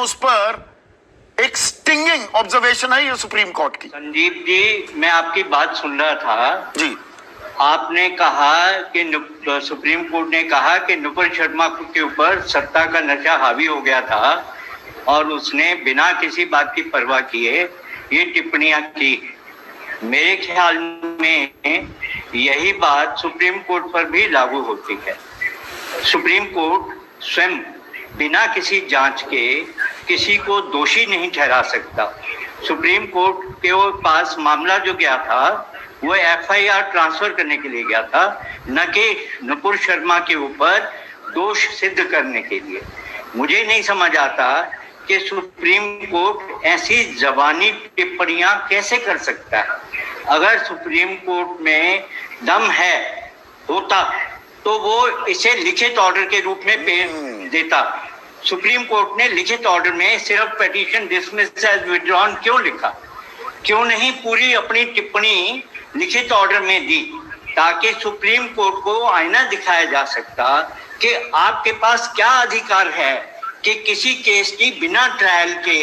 उस पर एक स्टिंगिंग ऑब्जर्वेशन है ये सुप्रीम कोर्ट की। संदीप जी, मैं आपकी बात सुन रहा था जी। आपने कहा कि सुप्रीम कोर्ट ने कहा कि नुपुर शर्मा के ऊपर सत्ता का नशा हावी हो गया था और उसने बिना किसी बात की परवाह किए ये टिप्पणियां की। मेरे ख्याल में यही बात सुप्रीम कोर्ट पर भी लागू होती है। सुप्रीम कोर्ट स्वयं बिना किसी जांच के किसी को दोषी नहीं ठहरा सकता। सुप्रीम कोर्ट के पास मामला जो गया था वो एफआईआर ट्रांसफर करने के लिए गया था, न कि नुपुर शर्मा के ऊपर दोष सिद्ध करने के लिए। मुझे नहीं समझ आता कि सुप्रीम कोर्ट ऐसी जबानी टिप्पणियां कैसे कर सकता है। अगर सुप्रीम कोर्ट में दम होता तो वो इसे लिखित ऑर्डर के रूप में पेश देता। सुप्रीम कोर्ट ने लिखित ऑर्डर में सिर्फ पिटीशन डिसमिस्ड एज विथड्रॉन क्यों लिखा? क्यों नहीं पूरी अपनी टिप्पणी लिखित ऑर्डर में दी, ताकि सुप्रीम कोर्ट को आईना दिखाया जा सकता कि आपके पास क्या अधिकार है कि किसी केस की बिना ट्रायल के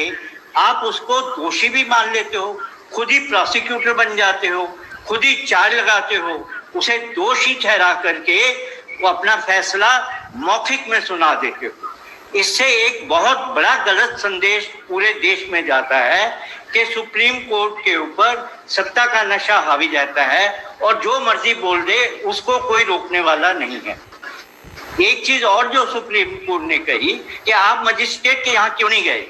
आप उसको दोषी भी मान लेते हो, खुद ही प्रोसिक्यूटर बन जाते हो, खुद ही चार्ज लगाते हो, उसे दोषी ठहरा करके वो अपना फैसला मौखिक में सुना देते हो। इससे एक बहुत बड़ा गलत संदेश पूरे देश में जाता है कि सुप्रीम कोर्ट के ऊपर सत्ता का नशा हावी जाता है और जो मर्जी बोल दे उसको कोई रोकने वाला नहीं है। एक चीज और जो सुप्रीम कोर्ट ने कही कि आप मजिस्ट्रेट के यहाँ क्यों नहीं गए।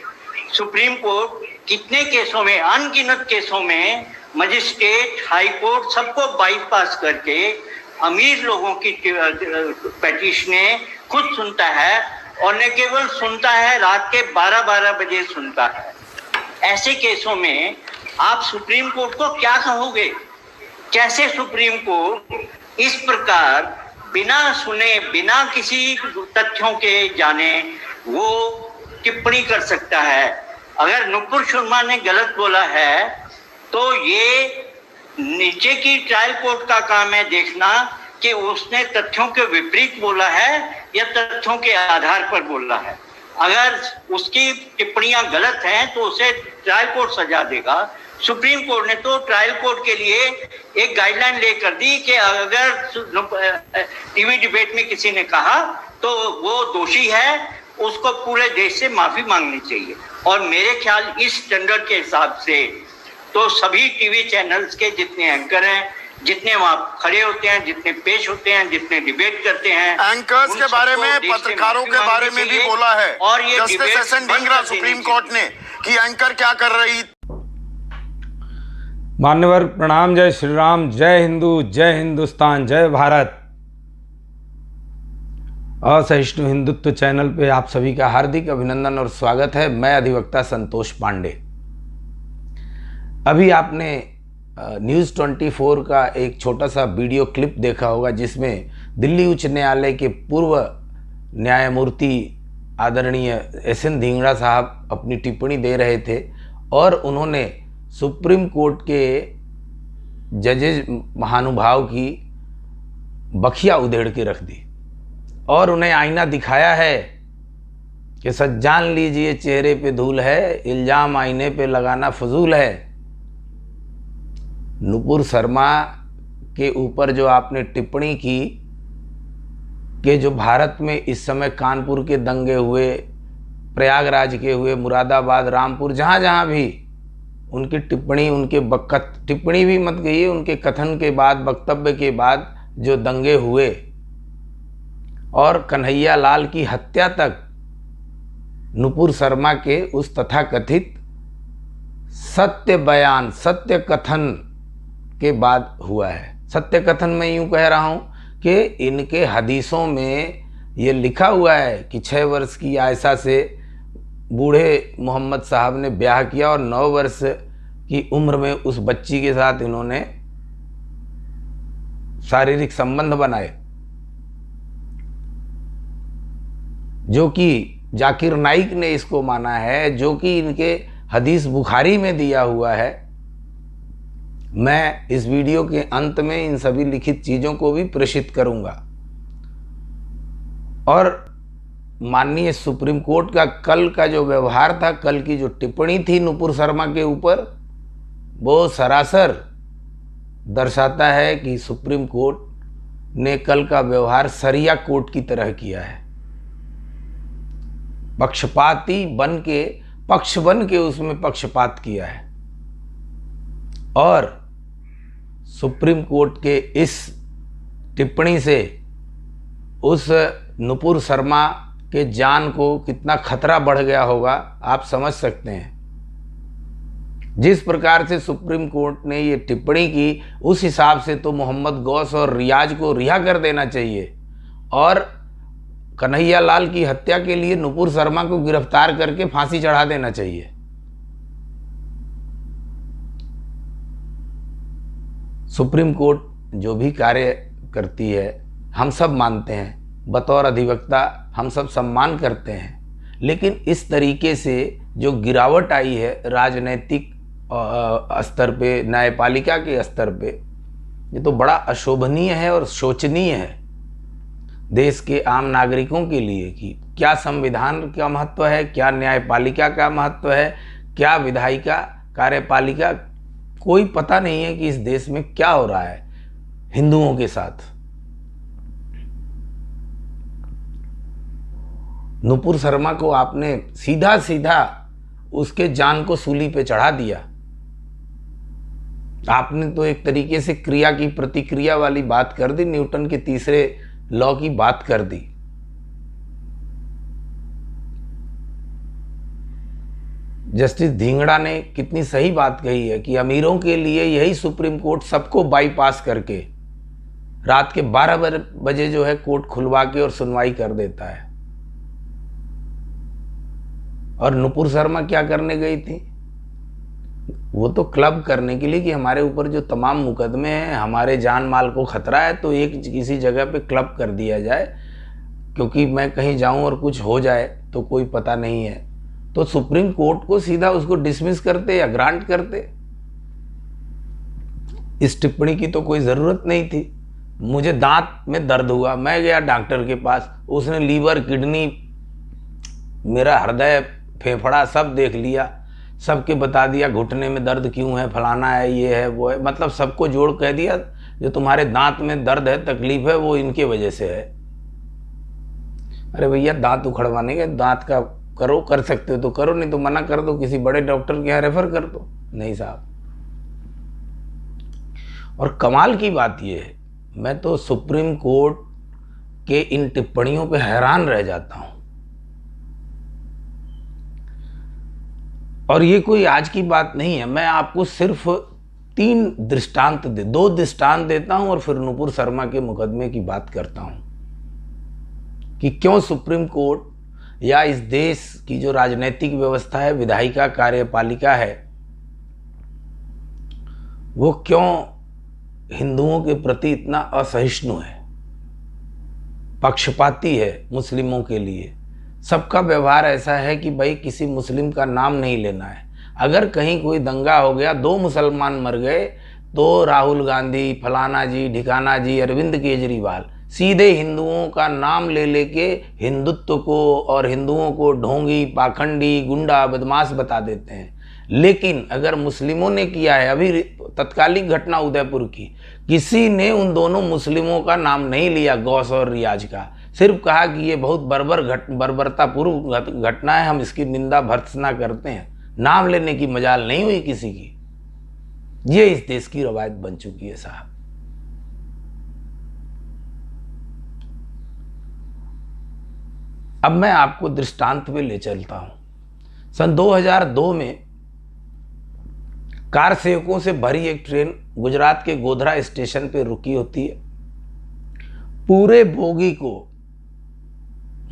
सुप्रीम कोर्ट कितने केसों में, अनगिनत केसों में मजिस्ट्रेट, हाई कोर्ट सबको बाईपास करके अमीर लोगों की पिटीशनें खुद सुनता है, और न केवल सुनता है, रात के 12-12 बजे सुनता है। ऐसे केसों में आप सुप्रीम कोर्ट को क्या कहोगे? कैसे सुप्रीम कोर्ट इस प्रकार बिना सुने, बिना किसी तथ्यों के जाने वो टिप्पणी कर सकता है? अगर नुपुर शर्मा ने गलत बोला है तो ये नीचे की ट्रायल कोर्ट का काम है देखना कि उसने तथ्यों के विपरीत बोला है या तथ्यों के आधार पर बोला है। अगर उसकी टिप्पणियां गलत हैं तो उसे ट्रायल कोर्ट सजा देगा। सुप्रीम कोर्ट ने तो ट्रायल कोर्ट के लिए एक गाइडलाइन लेकर दी कि अगर टीवी डिबेट में किसी ने कहा तो वो दोषी है, उसको पूरे देश से माफी मांगनी चाहिए। और मेरे ख्याल इस स्टैंडर्ड के हिसाब से तो सभी टीवी चैनल्स के जितने एंकर हैं, जितने वहां खड़े होते हैं, जितने पेश होते हैं, जितने डिबेट करते हैं, एंकर्स के बारे में, पत्रकारों के बारे में भी बोला है और ये justice SN. Dhingra supreme court ने कि एंकर क्या कर रही। मान्यवर प्रणाम, जय श्री राम, जय हिंदू, जय हिंदुस्तान, जय भारत। असहिष्णु हिंदुत्व चैनल पे आप सभी का हार्दिक अभिनंदन और स्वागत है। मैं अधिवक्ता संतोष पांडे। अभी आपने न्यूज़ 24 का एक छोटा सा वीडियो क्लिप देखा होगा जिसमें दिल्ली उच्च न्यायालय के पूर्व न्यायमूर्ति आदरणीय एस.एन. ढींगरा साहब अपनी टिप्पणी दे रहे थे और उन्होंने सुप्रीम कोर्ट के जजेज महानुभाव की बखिया उधेड़ के रख दी और उन्हें आईना दिखाया है कि सच जान लीजिए चेहरे पे धूल है, इल्ज़ाम आईने पे लगाना फजूल है। नुपुर शर्मा के ऊपर जो आपने टिप्पणी की कि जो भारत में इस समय कानपुर के दंगे हुए, प्रयागराज के हुए, मुरादाबाद, रामपुर, जहाँ जहाँ भी उनकी टिप्पणी, उनके टिप्पणी भी मत कहिए, उनके कथन के बाद, वक्तव्य के बाद जो दंगे हुए और कन्हैया लाल की हत्या तक नुपुर शर्मा के उस तथाकथित सत्य बयान, सत्य कथन के बाद हुआ है। सत्य कथन मैं यूँ कह रहा हूँ कि इनके हदीसों में ये लिखा हुआ है कि 6 वर्ष की आयशा से बूढ़े मोहम्मद साहब ने ब्याह किया और 9 वर्ष की उम्र में उस बच्ची के साथ इन्होंने शारीरिक संबंध बनाए, जो कि जाकिर नाइक ने इसको माना है, जो कि इनके हदीस बुखारी में दिया हुआ है। मैं इस वीडियो के अंत में इन सभी लिखित चीज़ों को भी प्रेषित करूंगा और माननीय सुप्रीम कोर्ट का कल का जो व्यवहार था, कल की जो टिप्पणी थी नुपुर शर्मा के ऊपर, वो सरासर दर्शाता है कि सुप्रीम कोर्ट ने कल का व्यवहार सरिया कोर्ट की तरह किया है। पक्षपाती बन के, पक्ष बन के उसमें पक्षपात किया है। और सुप्रीम कोर्ट के इस टिप्पणी से उस नुपुर शर्मा के जान को कितना खतरा बढ़ गया होगा आप समझ सकते हैं। जिस प्रकार से सुप्रीम कोर्ट ने ये टिप्पणी की, उस हिसाब से तो मोहम्मद गौस और रियाज को रिहा कर देना चाहिए और कन्हैया लाल की हत्या के लिए नुपुर शर्मा को गिरफ्तार करके फांसी चढ़ा देना चाहिए। सुप्रीम कोर्ट जो भी कार्य करती है हम सब मानते हैं, बतौर अधिवक्ता हम सब सम्मान करते हैं, लेकिन इस तरीके से जो गिरावट आई है राजनीतिक स्तर पे, न्यायपालिका के स्तर पे, ये तो बड़ा अशोभनीय है और शोचनीय है देश के आम नागरिकों के लिए कि क्या संविधान का महत्व है, क्या न्यायपालिका का महत्व है, क्या विधायिका कार्यपालिका, कोई पता नहीं है कि इस देश में क्या हो रहा है हिंदुओं के साथ। नुपुर शर्मा को आपने सीधा सीधा उसके जान को सूली पे चढ़ा दिया। आपने तो एक तरीके से क्रिया की प्रतिक्रिया वाली बात कर दी, न्यूटन के तीसरे लॉ की बात कर दी। जस्टिस धिंगड़ा ने कितनी सही बात कही है कि अमीरों के लिए यही सुप्रीम कोर्ट सबको बाईपास करके रात के 12 बजे जो है कोर्ट खुलवा के और सुनवाई कर देता है। और नुपुर शर्मा क्या करने गई थी? वो तो क्लब करने के लिए कि हमारे ऊपर जो तमाम मुकदमे हैं, हमारे जान माल को खतरा है, तो एक किसी जगह पे क्लब कर दिया जाए, क्योंकि मैं कहीं जाऊं और कुछ हो जाए तो कोई पता नहीं है। तो सुप्रीम कोर्ट को सीधा उसको डिसमिस करते या ग्रांट करते। इस टिप्पणी की तो कोई ज़रूरत नहीं थी। मुझे दांत में दर्द हुआ, मैं गया डॉक्टर के पास, उसने लीवर, किडनी, मेरा हृदय, फेफड़ा सब देख लिया, सबके बता दिया घुटने में दर्द क्यों है, फलाना है, ये है, वो है, मतलब सबको जोड़ कह दिया जो तुम्हारे दांत में दर्द है, तकलीफ है, वो इनके वजह से है। अरे भैया, दांत उखड़वाने के दांत का करो, कर सकते हो तो करो, नहीं तो मना कर दो, किसी बड़े डॉक्टर के यहाँ रेफर कर दो। नहीं साहब। और कमाल की बात ये है, मैं तो सुप्रीम कोर्ट के इन टिप्पणियों पे हैरान रह जाता हूं। और ये कोई आज की बात नहीं है, मैं आपको सिर्फ 2 दृष्टांत देता हूं और फिर नुपुर शर्मा के मुकदमे की बात करता हूं कि क्यों सुप्रीम कोर्ट या इस देश की जो राजनीतिक व्यवस्था है, विधायिका कार्यपालिका है, वो क्यों हिंदुओं के प्रति इतना असहिष्णु है, पक्षपाती है मुस्लिमों के लिए। सबका व्यवहार ऐसा है कि भाई किसी मुस्लिम का नाम नहीं लेना है। अगर कहीं कोई दंगा हो गया, 2 मुसलमान मर गए, तो राहुल गांधी, फलाना जी, ढिकाना जी, अरविंद केजरीवाल सीधे हिंदुओं का नाम ले लेके हिंदुत्व को और हिंदुओं को ढोंगी, पाखंडी, गुंडा, बदमाश बता देते हैं। लेकिन अगर मुस्लिमों ने किया है, अभी तत्कालिक घटना उदयपुर की, किसी ने उन दोनों मुस्लिमों का नाम नहीं लिया, गौस और रियाज का, सिर्फ कहा कि ये बहुत बर्बरतापूर्व घटना है, हम इसकी निंदा भर्त्सना करते हैं। नाम लेने की मजाल नहीं हुई किसी की। ये इस देश की रवायत बन चुकी है साहब। अब मैं आपको दृष्टांत पे ले चलता हूं। सन 2002 में कार सेवकों से भरी एक ट्रेन गुजरात के गोधरा स्टेशन पे रुकी होती है। पूरे बोगी को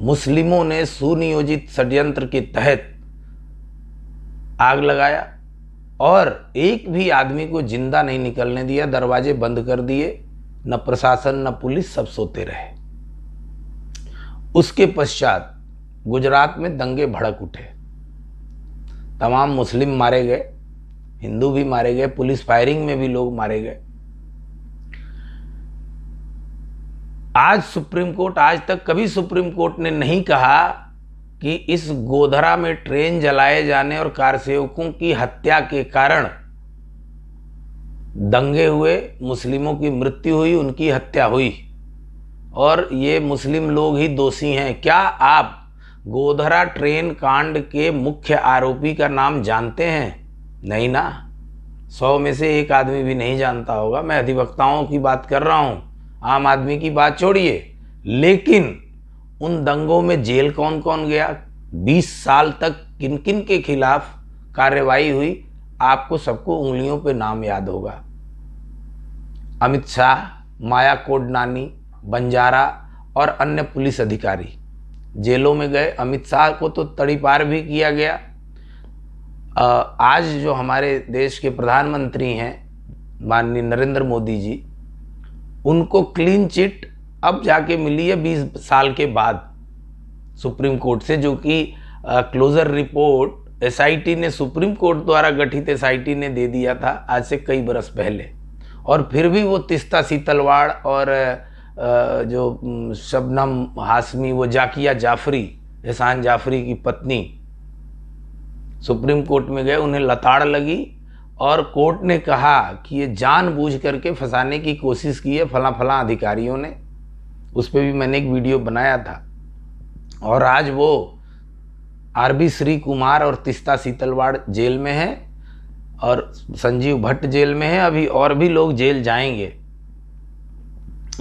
मुस्लिमों ने सुनियोजित षड्यंत्र के तहत आग लगाया और एक भी आदमी को जिंदा नहीं निकलने दिया, दरवाजे बंद कर दिए, न प्रशासन न पुलिस, सब सोते रहे। उसके पश्चात गुजरात में दंगे भड़क उठे, तमाम मुस्लिम मारे गए, हिंदू भी मारे गए, पुलिस फायरिंग में भी लोग मारे गए। आज सुप्रीम कोर्ट, आज तक कभी सुप्रीम कोर्ट ने नहीं कहा कि इस गोधरा में ट्रेन जलाए जाने और कारसेवकों की हत्या के कारण दंगे हुए, मुस्लिमों की मृत्यु हुई, उनकी हत्या हुई और ये मुस्लिम लोग ही दोषी हैं। क्या आप गोधरा ट्रेन कांड के मुख्य आरोपी का नाम जानते हैं? नहीं ना, 100 में से एक आदमी भी नहीं जानता होगा। मैं अधिवक्ताओं की बात कर रहा हूँ, आम आदमी की बात छोड़िए। लेकिन उन दंगों में जेल कौन कौन गया, 20 साल तक किन किन के खिलाफ कार्रवाई हुई, आपको सबको उंगलियों पे नाम याद होगा। अमित शाह, माया कोडनानी, बंजारा और अन्य पुलिस अधिकारी जेलों में गए। अमित शाह को तो तड़ीपार भी किया गया। आज जो हमारे देश के प्रधानमंत्री हैं माननीय नरेंद्र मोदी जी, उनको क्लीन चिट अब जाके मिली है 20 साल के बाद सुप्रीम कोर्ट से, जो कि क्लोजर रिपोर्ट एसआईटी ने, सुप्रीम कोर्ट द्वारा गठित एसआईटी ने दे दिया था आज से कई बरस पहले। और फिर भी वो तिस्ता सीतलवाड़ और जो शबनम हाशमी, वो जाकिया जाफरी, एहसान जाफरी की पत्नी, सुप्रीम कोर्ट में गए, उन्हें लताड़ लगी और कोर्ट ने कहा कि ये जानबूझ करके फंसाने की कोशिश की है फला फला अधिकारियों ने। उस पर भी मैंने एक वीडियो बनाया था। और आज वो आरबी श्री कुमार और तिस्ता सीतलवाड़ जेल में है और संजीव भट्ट जेल में है। अभी और भी लोग जेल जाएंगे।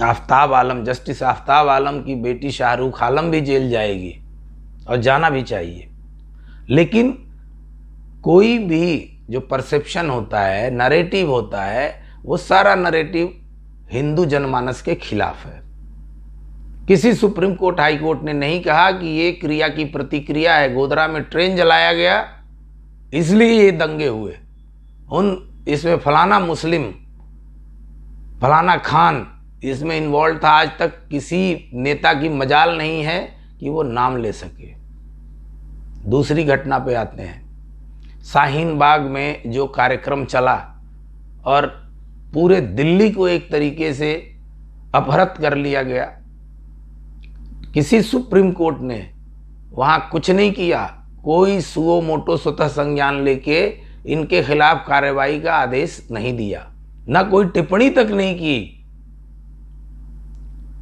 आफ्ताब आलम, जस्टिस आफ्ताब आलम की बेटी शाहरुख आलम भी जेल जाएगी और जाना भी चाहिए। लेकिन कोई भी जो परसेप्शन होता है, नरेटिव होता है, वो सारा नरेटिव हिंदू जनमानस के खिलाफ है। किसी सुप्रीम कोर्ट, हाई कोर्ट ने नहीं कहा कि ये क्रिया की प्रतिक्रिया है, गोधरा में ट्रेन जलाया गया इसलिए ये दंगे हुए, इसमें फलाना मुस्लिम, फलाना खान इसमें इन्वॉल्व था। आज तक किसी नेता की मजाल नहीं है कि वो नाम ले सके। दूसरी घटना पे आते हैं। शाहीन बाग में जो कार्यक्रम चला और पूरे दिल्ली को एक तरीके से अपहृत कर लिया गया, किसी सुप्रीम कोर्ट ने वहाँ कुछ नहीं किया। कोई सुओ मोटो स्वतः संज्ञान लेके इनके खिलाफ कार्रवाई का आदेश नहीं दिया, ना कोई टिप्पणी तक नहीं की।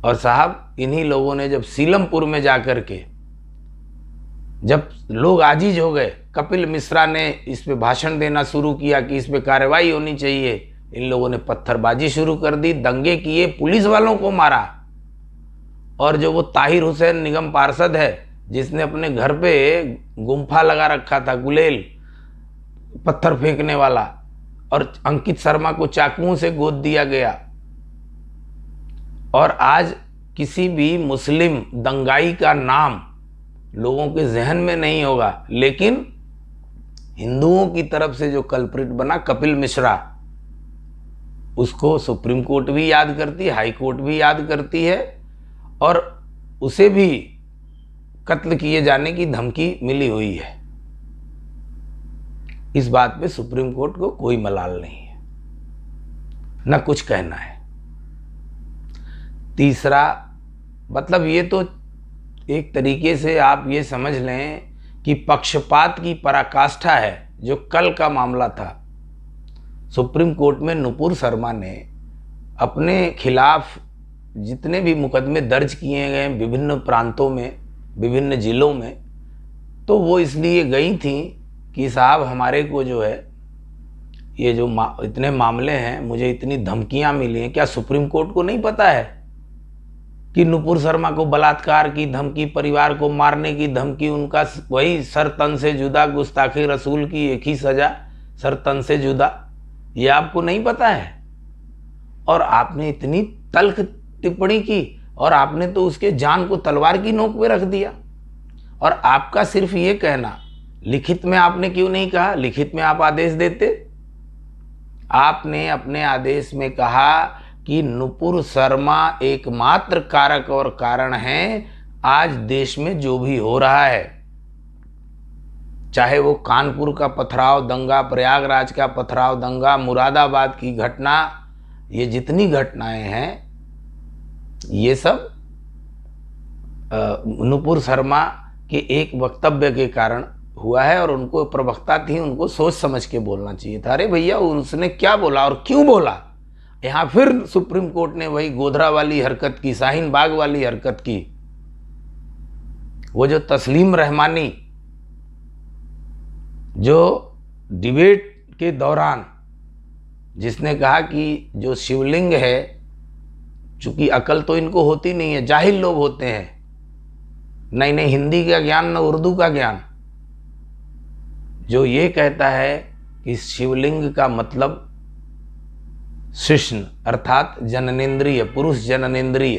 और साहब, इन्हीं लोगों ने जब सीलमपुर में जाकर के, जब लोग आजीज हो गए, कपिल मिश्रा ने इस पे भाषण देना शुरू किया कि इस पे कार्रवाई होनी चाहिए, इन लोगों ने पत्थरबाजी शुरू कर दी, दंगे किए, पुलिस वालों को मारा। और जो वो ताहिर हुसैन निगम पार्षद है, जिसने अपने घर पे गुम्फा लगा रखा था, गुलेल पत्थर फेंकने वाला, और अंकित शर्मा को चाकुओं से गोद दिया गया। और आज किसी भी मुस्लिम दंगाई का नाम लोगों के जहन में नहीं होगा, लेकिन हिंदुओं की तरफ से जो कल्प्रिट बना कपिल मिश्रा, उसको सुप्रीम कोर्ट भी याद करती है, हाई कोर्ट भी याद करती है, और उसे भी कत्ल किए जाने की धमकी मिली हुई है। इस बात पे सुप्रीम कोर्ट को कोई मलाल नहीं है, न कुछ कहना है। तीसरा, मतलब ये तो एक तरीके से आप ये समझ लें कि पक्षपात की पराकाष्ठा है। जो कल का मामला था, सुप्रीम कोर्ट में नुपुर शर्मा ने अपने खिलाफ जितने भी मुकदमे दर्ज किए गए विभिन्न प्रांतों में, विभिन्न जिलों में, तो वो इसलिए गई थी कि साहब हमारे को जो है ये जो इतने मामले हैं, मुझे इतनी धमकियां मिली हैं। क्या सुप्रीम कोर्ट को नहीं पता है कि नुपुर शर्मा को बलात्कार की धमकी, परिवार को मारने की धमकी, उनका वही सर तन से जुदा, गुस्ताखी रसूल की एक ही सजा, सर तन से जुदा, ये आपको नहीं पता है? और आपने इतनी तल्ख टिप्पणी की और आपने तो उसके जान को तलवार की नोक पे रख दिया। और आपका सिर्फ ये कहना, लिखित में आपने क्यों नहीं कहा? लिखित में आप आदेश देते। आपने अपने आदेश में कहा कि नुपुर शर्मा एकमात्र कारक और कारण है आज देश में जो भी हो रहा है, चाहे वो कानपुर का पथराव दंगा, प्रयागराज का पथराव दंगा, मुरादाबाद की घटना, ये जितनी घटनाएं हैं ये सब नुपुर शर्मा के एक वक्तव्य के कारण हुआ है, और उनको प्रवक्ता थी, उनको सोच समझ के बोलना चाहिए था। अरे भैया, उसने क्या बोला और क्यों बोला? यहाँ फिर सुप्रीम कोर्ट ने वही गोधरा वाली हरकत की, शाहीन बाग वाली हरकत की। वो जो तस्लीम रहमानी जो डिबेट के दौरान जिसने कहा कि जो शिवलिंग है, चूंकि अकल तो इनको होती नहीं है, जाहिल लोग होते हैं, नहीं हिंदी का ज्ञान न उर्दू का ज्ञान, जो ये कहता है कि शिवलिंग का मतलब शिश्न अर्थात जननेंद्रिय, पुरुष जननेंद्रिय।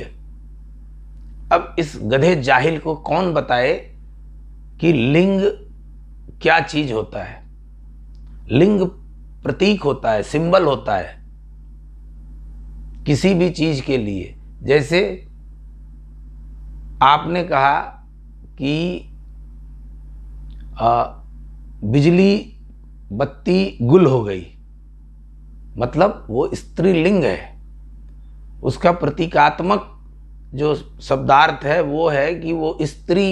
अब इस गधे जाहिल को कौन बताए कि लिंग क्या चीज होता है? लिंग प्रतीक होता है, सिंबल होता है किसी भी चीज के लिए। जैसे आपने कहा कि बिजली बत्ती गुल हो गई, मतलब वो स्त्रीलिंग है। उसका प्रतीकात्मक जो शब्दार्थ है वो है कि वो स्त्री,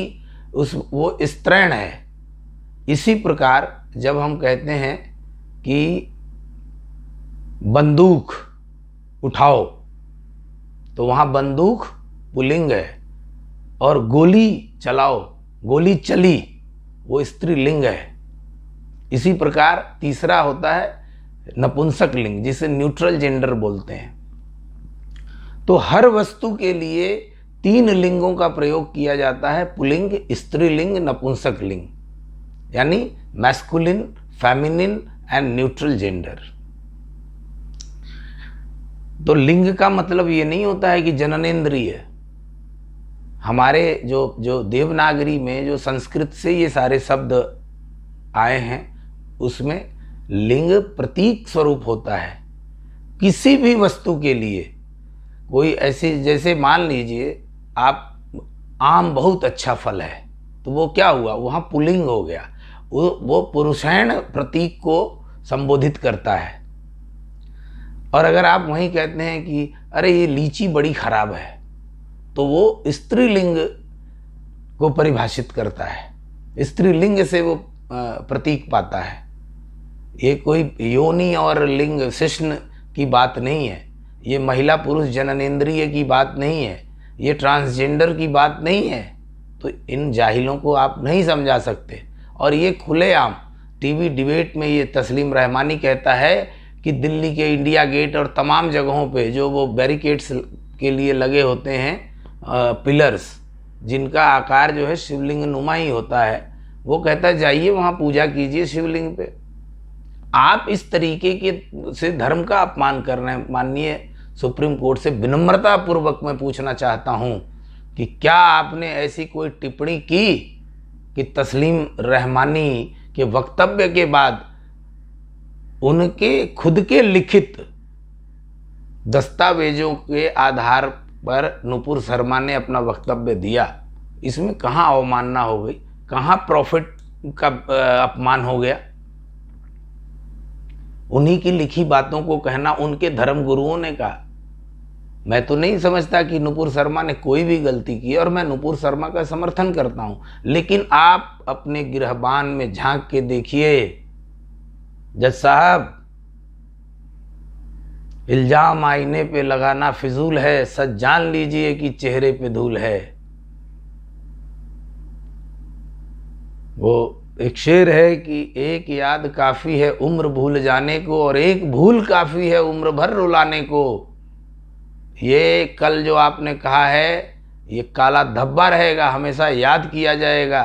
वो स्त्रैण है। इसी प्रकार जब हम कहते हैं कि बंदूक उठाओ, तो वहाँ बंदूक पुल्लिंग है, और गोली चलाओ, गोली चली, वो स्त्रीलिंग है। इसी प्रकार तीसरा होता है नपुंसक लिंग, जिसे न्यूट्रल जेंडर बोलते हैं। तो हर वस्तु के लिए 3 लिंगों का प्रयोग किया जाता है, पुल्लिंग, स्त्रीलिंग, नपुंसक लिंग, यानी masculine, feminine and neutral gender. तो लिंग का मतलब ये नहीं होता है कि जननेंद्रिय। हमारे जो देवनागरी में, जो संस्कृत से ये सारे शब्द आए हैं, उसमें लिंग प्रतीक स्वरूप होता है। किसी भी वस्तु के लिए कोई ऐसी, जैसे मान लीजिए आप, आम बहुत अच्छा फल है, तो वो क्या हुआ, वहाँ पुल्लिंग हो गया, वो पुरुषैण प्रतीक को संबोधित करता है। और अगर आप वहीं कहते हैं कि अरे ये लीची बड़ी खराब है, तो वो स्त्रीलिंग को परिभाषित करता है, स्त्रीलिंग से वो प्रतीक पाता है। ये कोई योनि और लिंग शिश्न की बात नहीं है, ये महिला पुरुष जननेंद्रिय की बात नहीं है, ये ट्रांसजेंडर की बात नहीं है। तो इन जाहिलों को आप नहीं समझा सकते। और ये खुलेआम टीवी डिबेट में ये तस्लीम रहमानी कहता है कि दिल्ली के इंडिया गेट और तमाम जगहों पे जो वो बैरिकेड्स के लिए लगे होते हैं पिलर्स, जिनका आकार जो है शिवलिंग नुमा ही होता है, वो कहता है जाइए वहाँ पूजा कीजिए शिवलिंग पे। आप इस तरीके के से धर्म का अपमान कर रहे हैं। माननीय सुप्रीम कोर्ट से विनम्रता पूर्वक मैं पूछना चाहता हूँ कि क्या आपने ऐसी कोई टिप्पणी की कि तस्लीम रहमानी के वक्तव्य के बाद उनके खुद के लिखित दस्तावेजों के आधार पर नुपुर शर्मा ने अपना वक्तव्य दिया? इसमें कहाँ अवमानना हो गई, कहाँ प्रॉफिट का अपमान हो गया? उन्हीं की लिखी बातों को कहना उनके धर्म गुरुओं ने कहा। मैं तो नहीं समझता कि नुपुर शर्मा ने कोई भी गलती की, और मैं नुपुर शर्मा का समर्थन करता हूं, लेकिन आप अपने गिरहबान में झांक के देखिए। जज साहब, इल्जाम आईने पे लगाना फिजूल है, सच जान लीजिए कि चेहरे पे धूल है। वो एक शेर है कि एक याद काफी है उम्र भूल जाने को, और एक भूल काफी है उम्र भर रुलाने को। ये कल जो आपने कहा है, ये काला धब्बा रहेगा, हमेशा याद किया जाएगा।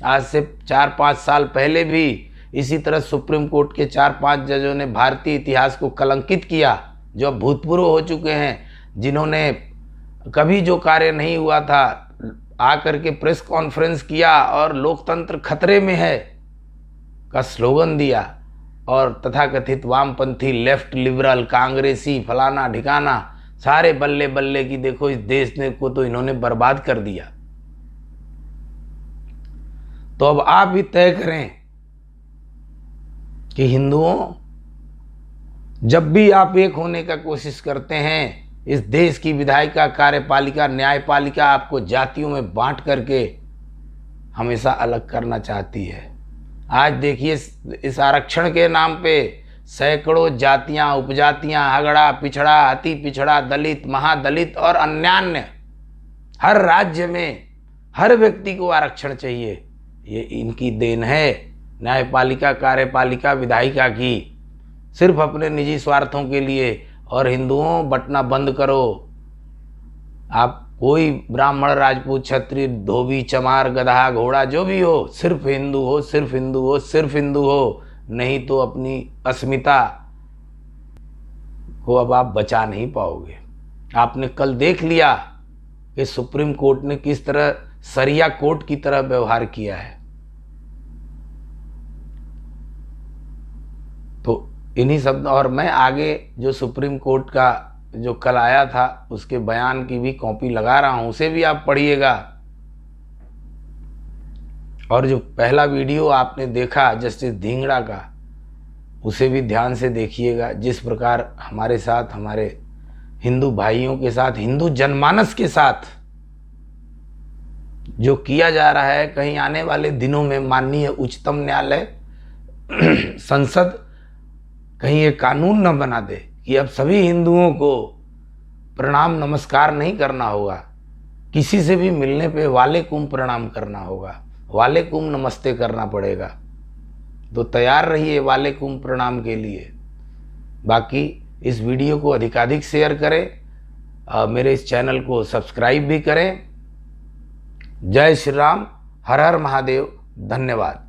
आज से 4-5 साल पहले भी इसी तरह सुप्रीम कोर्ट के 4-5 जजों ने भारतीय इतिहास को कलंकित किया, जो अब भूतपूर्व हो चुके हैं, जिन्होंने कभी जो कार्य नहीं हुआ था आकर के प्रेस कॉन्फ्रेंस किया और लोकतंत्र खतरे में है का स्लोगन दिया, और तथाकथित वामपंथी, लेफ्ट लिबरल, कांग्रेसी, फलाना ढिकाना सारे बल्ले बल्ले की देखो इस देश ने को तो इन्होंने बर्बाद कर दिया। तो अब आप भी तय करें कि हिंदुओं, जब भी आप एक होने का कोशिश करते हैं इस देश की विधायिका, कार्यपालिका, न्यायपालिका आपको जातियों में बांट करके हमेशा अलग करना चाहती है। आज देखिए इस आरक्षण के नाम पे सैकड़ों जातियां, उपजातियां, अगड़ा, पिछड़ा, अति पिछड़ा, दलित, महादलित और अन्यान्य हर राज्य में हर व्यक्ति को आरक्षण चाहिए। ये इनकी देन है, न्यायपालिका, कार्यपालिका, विधायिका की, सिर्फ अपने निजी स्वार्थों के लिए। और हिंदुओं, बंटना बंद करो। आप कोई ब्राह्मण, राजपूत, क्षत्रिय, धोबी, चमार, गधा, घोड़ा जो भी हो, सिर्फ हिंदू हो, सिर्फ हिंदू हो, सिर्फ हिंदू हो, नहीं तो अपनी अस्मिता को अब आप बचा नहीं पाओगे। आपने कल देख लिया कि सुप्रीम कोर्ट ने किस तरह सरिया कोर्ट की तरह व्यवहार किया है। तो इन्हीं शब्द, और मैं आगे जो सुप्रीम कोर्ट का जो कल आया था उसके बयान की भी कॉपी लगा रहा हूं, उसे भी आप पढ़िएगा। और जो पहला वीडियो आपने देखा जस्टिस धिंगड़ा का, उसे भी ध्यान से देखिएगा। जिस प्रकार हमारे साथ, हमारे हिंदू भाइयों के साथ, हिंदू जनमानस के साथ जो किया जा रहा है, कहीं आने वाले दिनों में माननीय उच्चतम न्यायालय संसद कहीं ये कानून न बना दे कि अब सभी हिंदुओं को प्रणाम नमस्कार नहीं करना होगा, किसी से भी मिलने पे वालेकुम प्रणाम करना होगा, वालेकुम नमस्ते करना पड़ेगा। तो तैयार रहिए वालेकुम प्रणाम के लिए। बाकी इस वीडियो को अधिकाधिक शेयर करें, मेरे इस चैनल को सब्सक्राइब भी करें। जय श्री राम, हर हर महादेव, धन्यवाद।